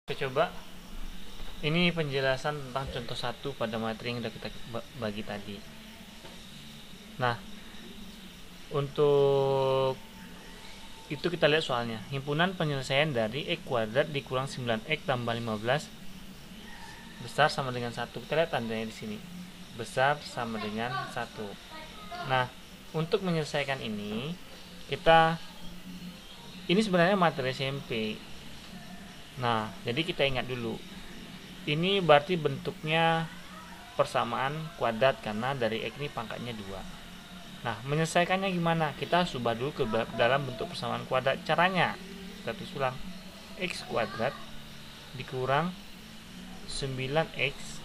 Kita coba. Ini penjelasan tentang contoh 1 pada materi yang sudah kita bagi tadi. Nah, untuk itu kita lihat soalnya. Himpunan penyelesaian dari X kuadrat dikurang 9X tambah 15 besar sama dengan 1. Kita lihat tandanya di sini. Besar sama dengan 1. Nah, untuk menyelesaikan ini, ini sebenarnya materi SMP. Nah, jadi kita ingat dulu. Ini berarti bentuknya persamaan kuadrat karena dari X ini pangkatnya 2. Nah, menyelesaikannya gimana? Kita harus ubah dulu ke dalam bentuk persamaan kuadrat. Caranya, kita tulis ulang. X kuadrat dikurang 9X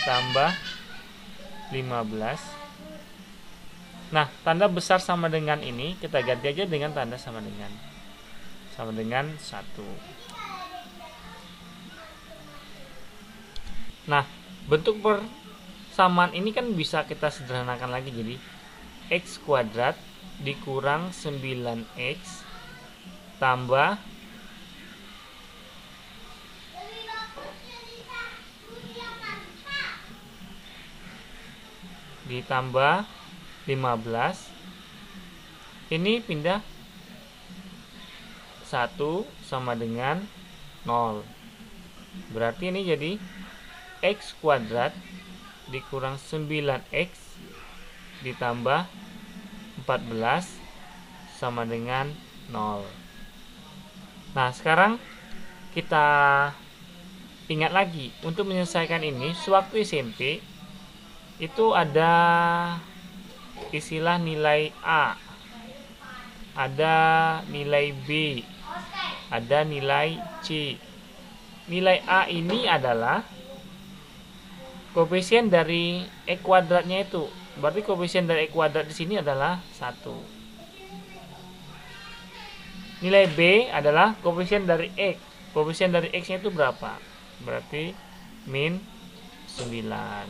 tambah 15. Nah, tanda besar sama dengan ini kita ganti aja dengan tanda sama dengan 1. Nah, bentuk persamaan ini kan bisa kita sederhanakan lagi jadi X kuadrat dikurang 9X tambah ditambah 15. Ini pindah 1 sama dengan 0. Berarti ini jadi X kuadrat dikurang 9X ditambah 14 sama dengan 0. Nah, sekarang kita ingat lagi. Untuk menyelesaikan ini, sewaktu SMP itu ada istilah nilai A, ada nilai B, ada nilai C. Nilai A ini adalah koefisien dari X kuadratnya itu. Berarti koefisien dari X kuadrat di sini adalah 1. Nilai B adalah koefisien dari X. Koefisien dari X-nya itu berapa? Berarti min 9.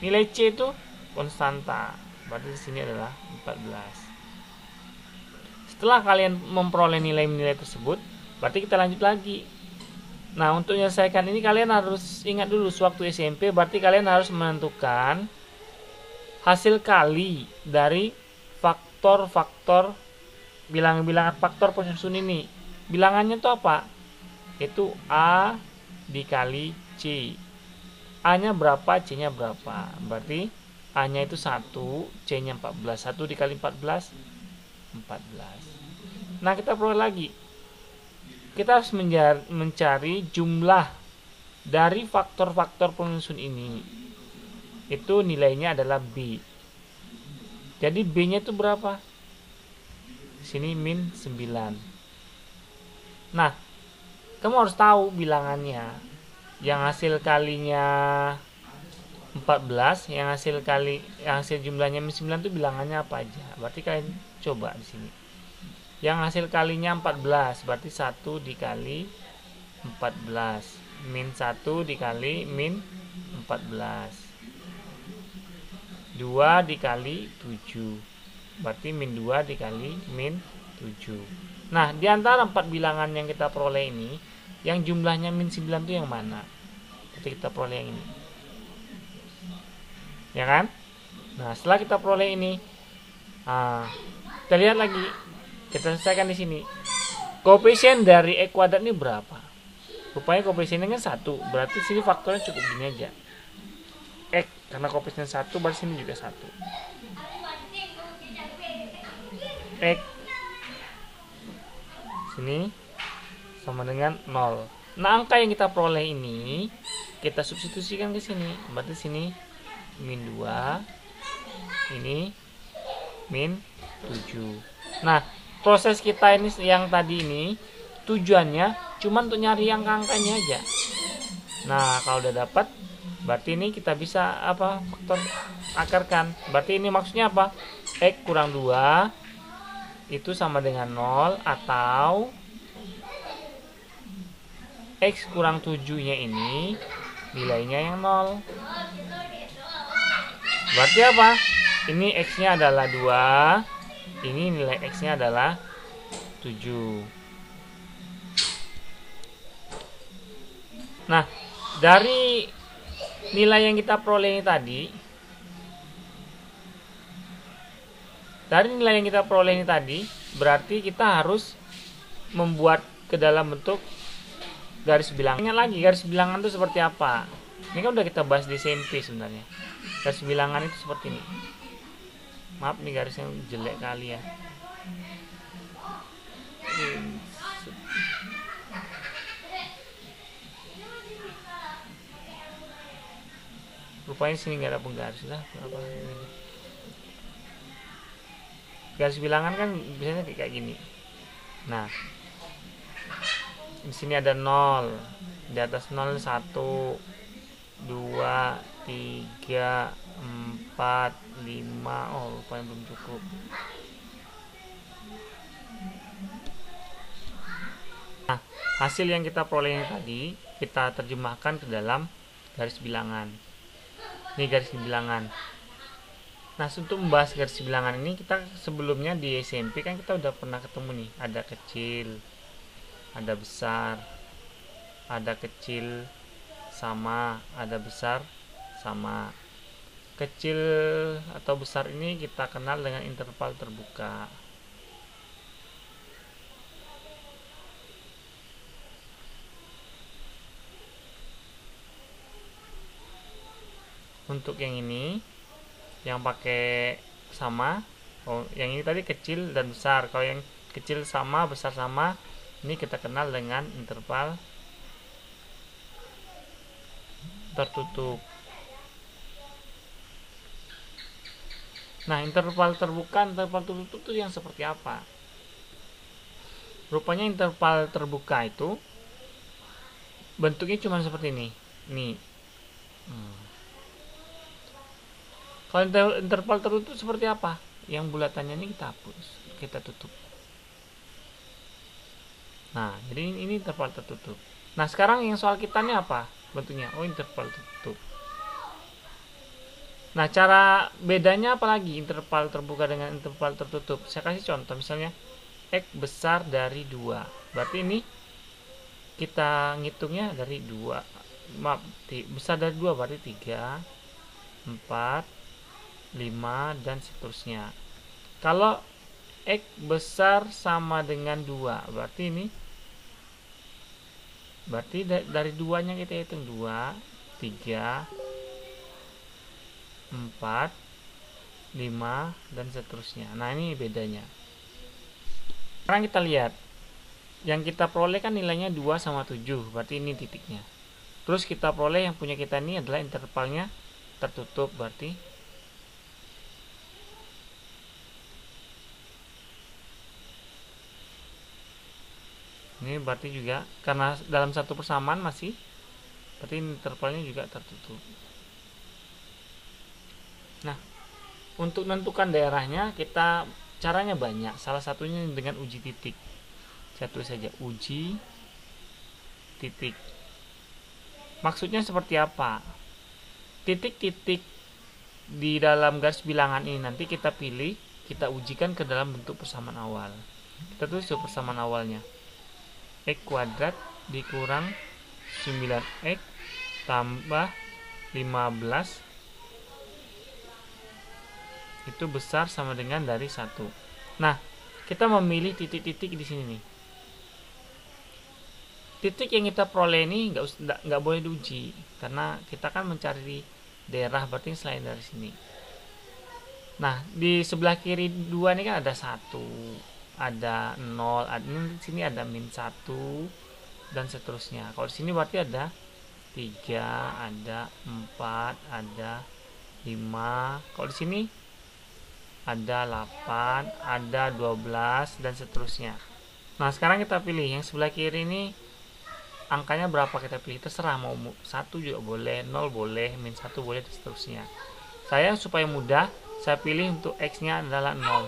Nilai C itu konstanta. Berarti di sini adalah 14. Setelah kalian memperoleh nilai-nilai tersebut, berarti kita lanjut lagi. Nah, untuk menyelesaikan ini kalian harus ingat dulu sewaktu SMP, berarti kalian harus menentukan hasil kali dari faktor-faktor bilangan-bilangan faktor penyusun ini. Bilangannya itu apa? Itu A dikali C. A-nya berapa, C-nya berapa? Berarti A-nya itu 1, C-nya 14. 1 dikali 14, 14. Nah, kita peroleh lagi. Kita harus mencari jumlah dari faktor-faktor penyusun ini. Itu nilainya adalah B. Jadi B-nya itu berapa? Sini min 9. Nah, kamu harus tahu bilangannya. Yang hasil kalinya 14, yang hasil jumlahnya min 9 itu bilangannya apa aja? Berarti kalian coba di sini. Yang hasil kalinya 14, berarti 1 dikali 14 min 1 dikali min 14, 2 dikali 7, berarti min 2 dikali min 7. Nah, di antara 4 bilangan yang kita peroleh ini, yang jumlahnya min 9 itu yang mana? Jadi kita peroleh yang ini, ya kan? Nah, setelah kita peroleh ini, kita lihat lagi. Kita selesaikan di sini. Koefisien dari X kuadrat ini berapa? Rupanya koefisiennya kan 1. Berarti sini faktornya cukup gini aja. X, karena koefisien 1, berarti sini juga 1. X sini sama dengan 0. Nah, angka yang kita peroleh ini kita substitusikan ke sini. Berarti sini min 2, ini min 7. Nah, proses kita ini yang tadi ini tujuannya cuma untuk nyari angka-angkanya aja. Nah, kalau udah dapat, berarti ini kita bisa faktor akarkan. Berarti ini maksudnya apa? X kurang 2 itu sama dengan 0, atau X kurang 7 nya ini nilainya yang 0. Berarti apa? Ini X nya adalah 2, ini nilai X nya adalah 7. Nah, dari nilai yang kita peroleh ini tadi, berarti kita harus membuat ke dalam bentuk garis bilangan. Ingat lagi garis bilangan itu seperti apa? Ini kan udah kita bahas di SMP sebenarnya. Garis bilangan itu seperti ini. Maaf nih garisnya jelek kali ya. Rupanya sini nggak ada penggaris lah. Apa? Garis bilangan kan biasanya kayak gini. Nah, di sini ada 0, di atas 0 1, 2, 3, 4, 5. Oh, rupanya belum cukup. Nah, hasil yang kita peroleh tadi kita terjemahkan ke dalam garis bilangan. Ini garis bilangan. Nah, untuk membahas garis bilangan ini, kita sebelumnya di SMP kan kita udah pernah ketemu nih. Ada kecil, ada besar, ada kecil sama, ada besar sama. Kecil atau besar ini kita kenal dengan interval terbuka. Untuk yang ini yang pakai sama, yang ini tadi kecil dan besar. Kalau yang kecil sama, besar sama, ini kita kenal dengan interval tertutup. Nah, interval terbuka, interval tertutup itu yang seperti apa? Rupanya interval terbuka itu bentuknya cuma seperti ini. Nih. Kalau interval tertutup seperti apa? Yang bulatannya ini kita hapus, kita tutup. Nah, jadi ini interval tertutup. Nah, sekarang yang soal kita ini apa bentuknya? Oh, interval tertutup. Nah, cara bedanya apa lagi interval terbuka dengan interval tertutup? Saya kasih contoh, misalnya X besar dari 2. Berarti ini kita ngitungnya dari 2. Maaf, besar dari 2 berarti 3, 4, 5 dan seterusnya. Kalau X besar sama dengan 2, berarti ini dari 2 nya kita hitung 2, 3, 4, 5 dan seterusnya. Nah, ini bedanya. Sekarang kita lihat yang kita peroleh kan nilainya 2 sama 7, berarti ini titiknya. Terus kita peroleh yang punya kita ini adalah intervalnya tertutup, berarti ini berarti juga karena dalam satu persamaan masih, berarti intervalnya juga tertutup. Nah, untuk menentukan daerahnya kita caranya banyak. Salah satunya dengan uji titik. Saya tulis saja uji titik. Maksudnya seperti apa? Titik-titik di dalam garis bilangan ini nanti kita pilih, kita ujikan ke dalam bentuk persamaan awal. Kita tulis persamaan awalnya. X kuadrat dikurang 9X tambah 15 itu besar sama dengan dari 1. Nah, kita memilih titik-titik di sini nih. Titik yang kita peroleh ini nggak boleh diuji karena kita kan mencari daerah, berarti selain dari sini. Nah, di sebelah kiri 2 ini kan ada 1, ada 0, di sini ada min 1 dan seterusnya. Kalau di sini berarti ada 3, ada 4, ada 5. Kalau di sini ada 8, ada 12 dan seterusnya. Nah, sekarang kita pilih yang sebelah kiri ini angkanya berapa kita pilih, terserah, mau 1 juga boleh, 0 boleh, min 1 boleh dan seterusnya. Saya supaya mudah, saya pilih untuk X nya adalah 0.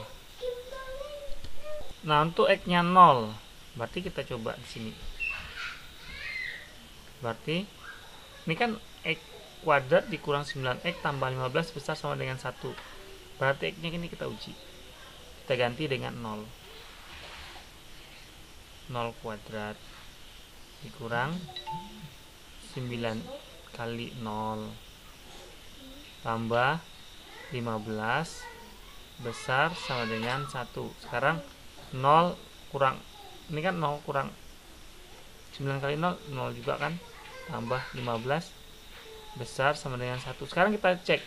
Nah, untuk X nya 0 berarti kita coba di sini. Berarti ini kan X kuadrat dikurang 9X tambah 15 besar sama dengan 1. Berarti X nya ini kita uji. Kita ganti dengan 0. 0 kuadrat dikurang 9 kali 0 tambah 15 besar sama dengan 1. Sekarang 0 kurang, ini kan 0 kurang 9 kali 0, 0 juga kan, tambah 15 besar sama dengan 1. Sekarang kita cek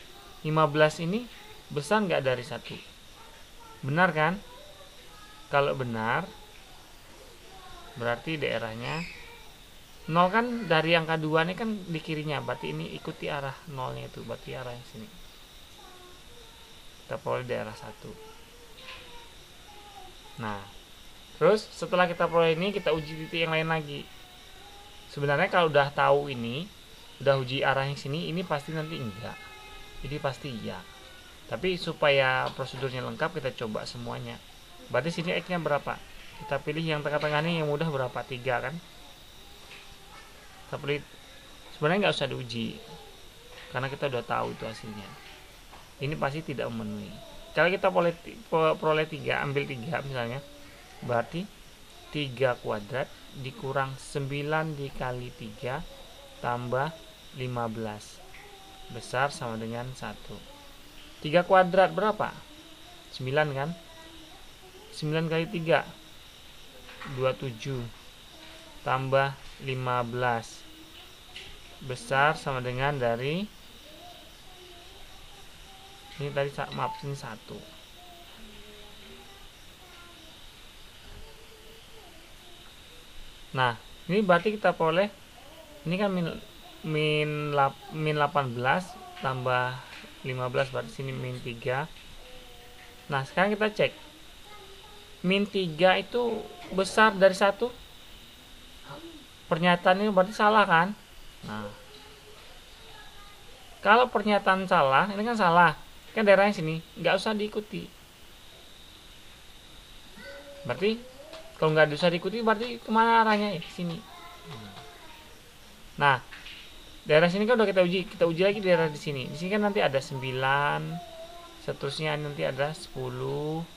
15 ini besar nggak dari 1? Benar kan? Kalau benar, berarti daerahnya 0 kan dari angka 2 ini kan di kirinya, berarti ini ikuti arah 0-nya itu, berarti arah yang sini. Kita peroleh daerah 1. Nah, terus setelah kita peroleh ini, kita uji titik yang lain lagi. Sebenarnya kalau udah tahu ini, udah uji arah yang sini, ini pasti nanti enggak. Ini pasti iya. Tapi supaya prosedurnya lengkap, kita coba semuanya. Berarti sini X-nya berapa? Kita pilih yang tengah-tengah ini, yang mudah berapa? 3 kan? Kita pilih, sebenarnya nggak usah diuji, karena kita udah tahu itu hasilnya. Ini pasti tidak memenuhi. Kalau kita peroleh 3, ambil 3 misalnya, berarti 3 kuadrat dikurang 9 dikali 3 tambah 15 besar sama dengan 1. 3 kuadrat berapa? 9 kan? 9 kali 3 27 tambah 15 besar sama dengan dari, ini tadi maaf, ini 1. Nah, ini berarti kita peroleh, ini kan min 18 tambah 15, berarti sini min 3. Nah, sekarang kita cek min 3 itu besar dari 1. Pernyataan ini berarti salah kan? Nah, kalau pernyataan salah, ini kan salah, kan daerahnya sini, nggak usah diikuti. Berarti kalau nggak usah diikuti, berarti kemana arahnya? Sini. Nah, daerah sini kan udah kita uji lagi daerah di sini. Di sini kan nanti ada 9, seterusnya nanti ada 10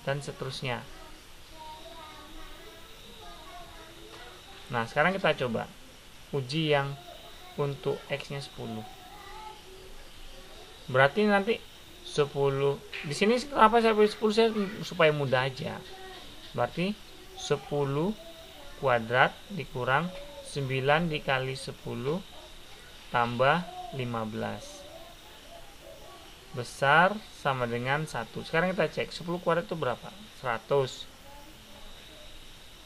dan seterusnya. Nah, sekarang kita coba uji yang untuk X-nya 10. Berarti nanti 10. Di sini kenapa saya pilih 10? Saya supaya mudah aja. Berarti 10 kuadrat dikurang 9 dikali 10 tambah 15 besar sama dengan 1. Sekarang kita cek 10 kuadrat itu berapa? 100.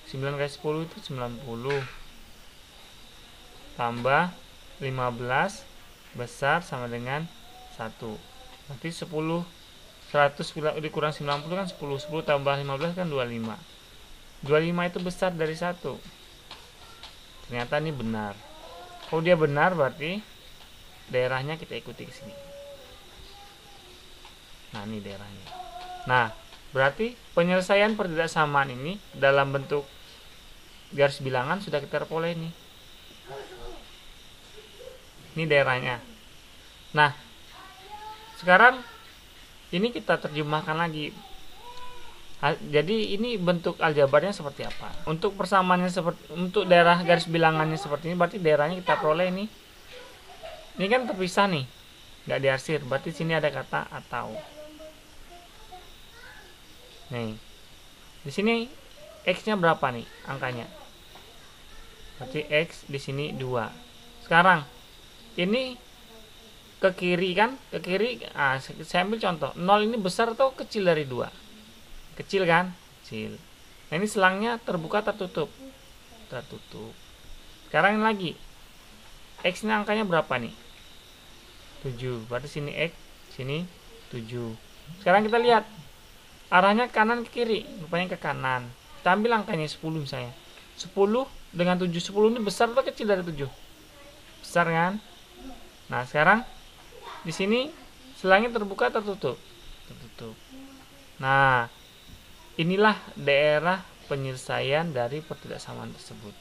9 kali 10 itu 90 tambah 15 besar sama dengan 1. Berarti 10, 100 dikurang 90 kan 10. 10 tambah 15 kan 25. 25 itu besar dari 1. Ternyata ini benar. Kalau dia benar, berarti daerahnya kita ikuti ke sini. Nah, ini daerahnya. Nah, berarti penyelesaian pertidaksamaan ini dalam bentuk garis bilangan sudah kita peroleh nih. Ini daerahnya. Nah, sekarang ini kita terjemahkan lagi. Jadi ini bentuk aljabarnya seperti apa? Untuk persamaannya seperti, untuk daerah garis bilangannya seperti ini, berarti daerahnya kita peroleh nih. Ini kan terpisah nih, nggak diarsir. Berarti sini ada kata atau. Nih, di sini X-nya berapa nih angkanya? Berarti X di sini 2. Sekarang ini ke kiri kan? Ke kiri, saya ambil contoh. 0 ini besar atau kecil dari 2? Kecil kan? Kecil. Nah, ini selangnya terbuka tertutup? Tertutup. Sekarang ini lagi. X ini angkanya berapa nih? 7. Berarti sini X, sini 7. Sekarang kita lihat. Arahnya kanan ke kiri, rupanya ke kanan. Kita ambil angkanya 10 misalnya. 10 dengan 7, 10 ini besar atau kecil dari 7? Besar kan? Nah, sekarang di sini selangnya terbuka tertutup? Tertutup. Nah, inilah daerah penyelesaian dari pertidaksamaan tersebut.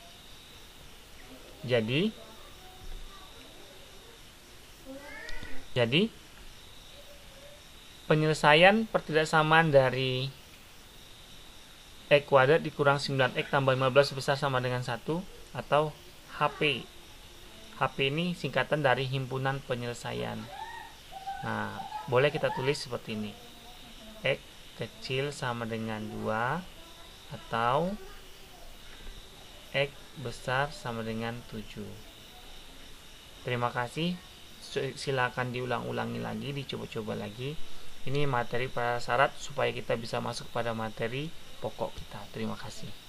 Jadi penyelesaian pertidaksamaan dari X kuadrat dikurang 9X tambah 15 besar sama dengan 1 atau HP. HP ini singkatan dari himpunan penyelesaian. Nah, boleh kita tulis seperti ini. X kecil sama dengan 2 atau X besar sama dengan 7. Terima kasih. Silakan diulang-ulangi lagi, dicoba-coba lagi. Ini materi prasyarat supaya kita bisa masuk pada materi pokok kita. Terima kasih.